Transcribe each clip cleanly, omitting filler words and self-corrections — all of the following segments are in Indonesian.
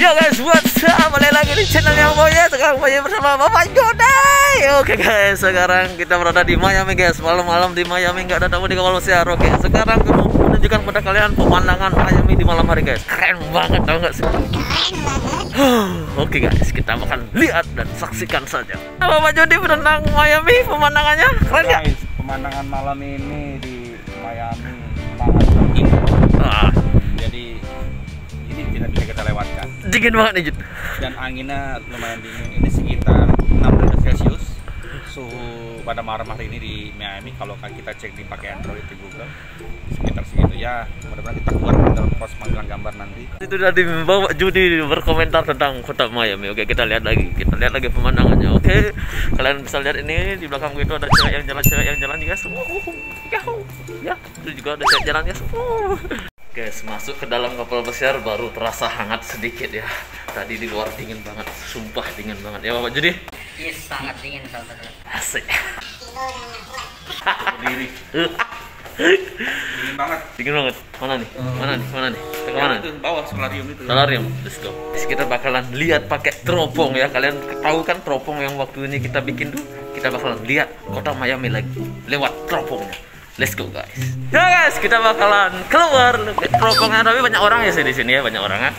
Yo guys, what's up? Balik lagi di channel yang Boya. Sekarang Boya bersama Bapak Jodai. Oke guys, sekarang kita berada di Miami guys. Malam-malam di Miami, nggak ada tamu di kapal pesiar. Oke, sekarang kita mau menunjukkan kepada kalian pemandangan Miami di malam hari guys. Keren banget, tau nggak sih? Oke guys, kita akan lihat dan saksikan saja. Bapak Jody berenang Miami, pemandangannya keren nggak? Guys, pemandangan malam ini di Miami sangat dingin. Jadi ini tidak bisa kita lewatkan. Dingin banget nih Jud. Dan anginnya lumayan dingin. Ini sekitar 6 derajat Celcius. Suhu pada malam hari ini di Miami kalau kita cek di pakai Android di Google sekitar segitu ya. Mudah-mudahan kita keluar dalam proses panggilan gambar nanti. Itu tadi Bapak Judi berkomentar tentang kota Miami. Oke, kita lihat lagi. Kita lihat lagi pemandangannya. Oke, kalian bisa lihat ini di belakang itu ada cewek yang jalan juga semua. Ya, itu juga ada cewek jalan ya semua. Guys, masuk ke dalam kapal pesiar baru terasa hangat sedikit ya. Tadi di luar dingin banget, sumpah dingin banget ya Bapak Judi. Yes, sangat dingin saudara. Asik. Berdiri. Dingin banget. Dingin banget. Mana nih? Mana nih? Mana nih? Kita ke mana? Itu bawah solarium itu. Solarium, let's go. Kita bakalan lihat pakai teropong ya. Kalian tahu kan teropong yang waktu ini kita bikin tuh? Kita bakalan lihat kota Miami lagi lewat teropongnya. Let's go guys. Ya guys, kita bakalan keluar ke teropongnya, tapi banyak orang ya sih di sini ya, banyak orang kan.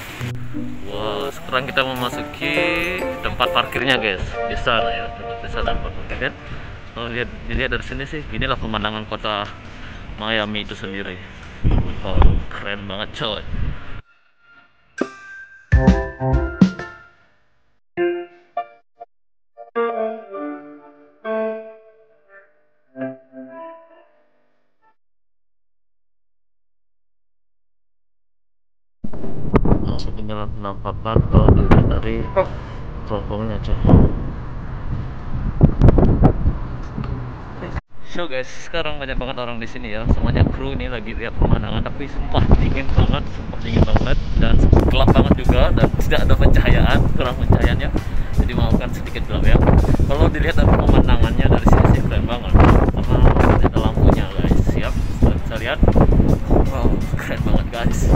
Wow, sekarang kita memasuki tempat parkirnya guys. Di sana ya, di sana tempat parkirnya. Oh, lihat dari sini sih, inilah pemandangan kota Miami itu sendiri. Oh, keren banget coy. Inilah penampakan kalau dilihat dari teropongnya coy. So guys, sekarang banyak banget orang di sini ya. Semuanya kru ini lagi lihat pemandangan, tapi sumpah dingin banget, dan gelap banget juga, dan tidak ada pencahayaan, kurang pencahayaannya. Jadi maafkan sedikit gelap ya. Kalau dilihat dari pemandangannya dari sini sih keren banget. Karena ada lampunya guys. Siap, bisa lihat. Wow, keren banget guys.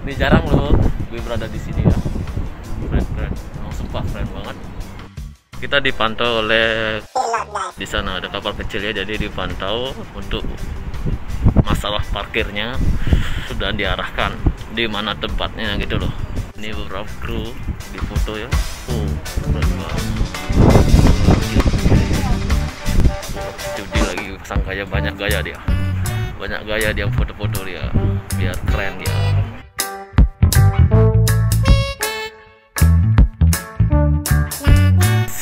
Ini jarang loh gue berada di sini ya. Keren. Sumpah keren banget. Kita dipantau oleh di sana ada kapal kecil ya, jadi dipantau untuk masalah parkirnya sudah diarahkan di mana tempatnya gitu loh. Ini beberapa kru di foto ya. Keren banget. Judi lagi sangkanya banyak gaya dia foto-foto dia biar keren dia.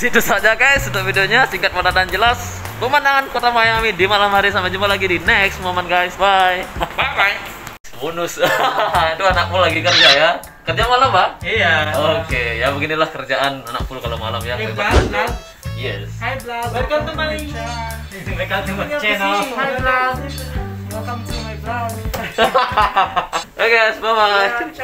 Itu saja guys untuk videonya, singkat padat dan jelas pemandangan kota Miami di malam hari. Sampai jumpa lagi di next moment guys, bye. Bye. Bonus. Itu anakmu lagi kerja ya, kerja malam Pak? Iya. Oke, ya beginilah kerjaan anakku kalau malam ya. Yes. Hi vlog. Welcome to my channel. Hi vlog. Welcome to my vlog. Oke guys, bye bye.